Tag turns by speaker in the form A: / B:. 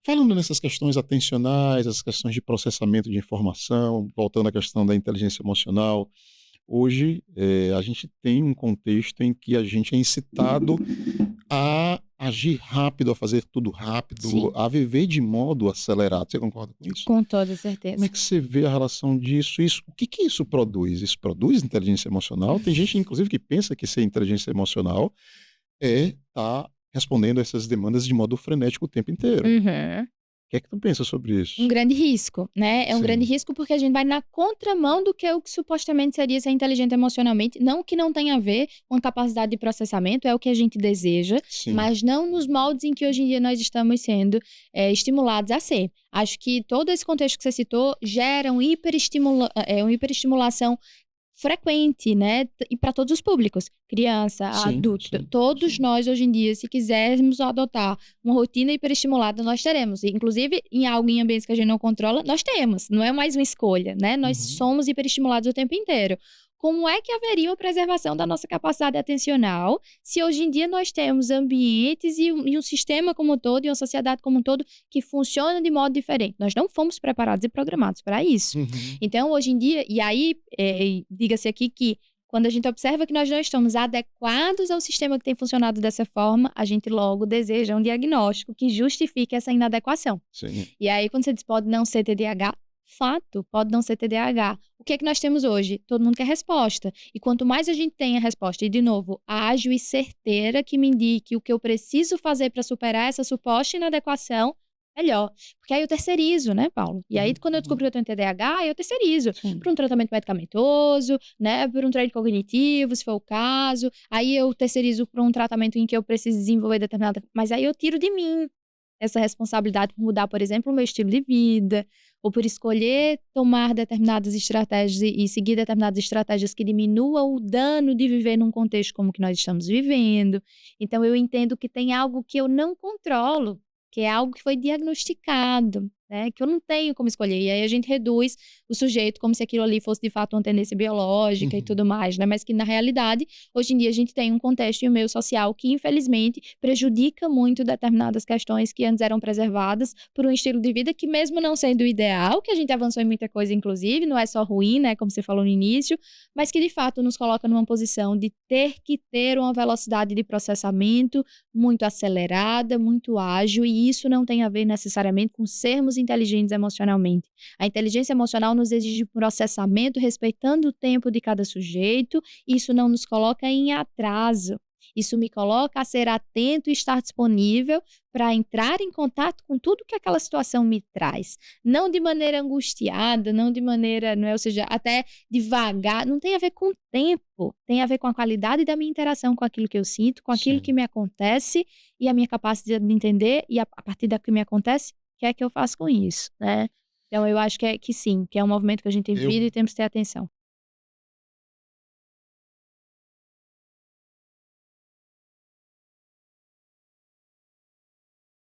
A: Falando nessas questões atencionais, as questões de processamento de informação, voltando à questão da inteligência emocional, hoje, a gente tem um contexto em que a gente é incitado a agir rápido, a fazer tudo rápido,
B: Sim,
A: a viver de modo acelerado. Você concorda com isso?
B: com toda
A: Como é
B: certeza.
A: que você vê a relação disso? O que que isso produz? Isso produz inteligência emocional? Tem gente, inclusive, que pensa que ser inteligência emocional é estar respondendo a essas demandas de modo frenético o tempo inteiro. O
B: Uhum.
A: que é que tu pensa sobre
B: Um
A: isso?
B: grande risco, né, é um grande
A: Sim,
B: risco porque a gente vai na contramão do que o que supostamente seria ser inteligente emocionalmente, não que não tenha a ver com capacidade de processamento, é o que a gente deseja,
A: sim.
B: mas não nos moldes em que hoje em dia nós estamos sendo, estimulados a ser. Acho que todo esse contexto que você citou gera uma hiperestimulação frequente, né, e para todos os públicos, criança,
A: Sim,
B: adulto,
A: sim,
B: todos
A: sim.
B: nós hoje em dia, se quisermos adotar uma rotina hiperestimulada, nós teremos, e inclusive em algo em ambientes que a gente não controla, nós temos, não é mais uma escolha, né, nós
A: Uhum.
B: somos hiperestimulados o tempo inteiro. Como é que haveria uma preservação da nossa capacidade atencional se hoje em dia nós temos ambientes e um sistema como um todo, e uma sociedade como um todo, que funciona de modo diferente? Nós não fomos preparados e programados para isso.
A: Uhum.
B: Então, hoje em dia, e aí, diga-se aqui que quando a gente observa que nós não estamos adequados ao sistema que tem funcionado dessa forma, a gente logo deseja um diagnóstico que justifique essa inadequação.
A: Sim.
B: E aí, quando você diz pode não ser TDAH, fato, pode não ser TDAH. O que é que nós temos hoje? Todo mundo quer resposta. E quanto mais a gente tem a resposta, e de novo, ágil e certeira, que me indique o que eu preciso fazer para superar essa suposta inadequação, melhor. Porque aí eu terceirizo, né, Paulo? E aí,
A: Uhum,
B: quando eu
A: uhum.
B: descobri que eu tenho TDAH, eu terceirizo
A: Sim.
B: para um tratamento medicamentoso, né, por um treino cognitivo, se for o caso. Aí eu terceirizo para um tratamento em que eu preciso desenvolver determinada. Mas aí eu tiro de mim essa responsabilidade por mudar, por exemplo, o meu estilo de vida, ou por escolher tomar determinadas estratégias e seguir determinadas estratégias que diminuam o dano de viver num contexto como o que nós estamos vivendo. Então eu entendo que tem algo que eu não controlo, que é algo que foi diagnosticado, né, que eu não tenho como escolher. E aí a gente reduz o sujeito como se aquilo ali fosse de fato uma tendência biológica e
A: Uhum.
B: tudo mais, né, mas que na realidade, hoje em dia a gente tem um contexto e um meio social que infelizmente prejudica muito determinadas questões que antes eram preservadas por um estilo de vida que mesmo não sendo ideal, que a gente avançou em muita coisa inclusive, não é só ruim, né, como você falou no início, mas que de fato nos coloca numa posição de ter que ter uma velocidade de processamento muito acelerada, muito ágil, e isso não tem a ver necessariamente com sermos inteligentes emocionalmente. A inteligência emocional nos exige processamento respeitando o tempo de cada sujeito, e isso não nos coloca em atraso. Isso me coloca a ser atento e estar disponível para entrar em contato com tudo que aquela situação me traz. Não de maneira angustiada, não de maneira, não é, ou seja, até devagar, não tem a ver com tempo, tem a ver com a qualidade da minha interação com aquilo que eu sinto, com aquilo que
A: Sim.
B: me acontece e a minha capacidade de entender e a partir da que me acontece, o que é que eu faço com isso, né. Então eu acho que sim, que é um movimento que a gente tem
A: Eu
B: vivido e temos que ter atenção.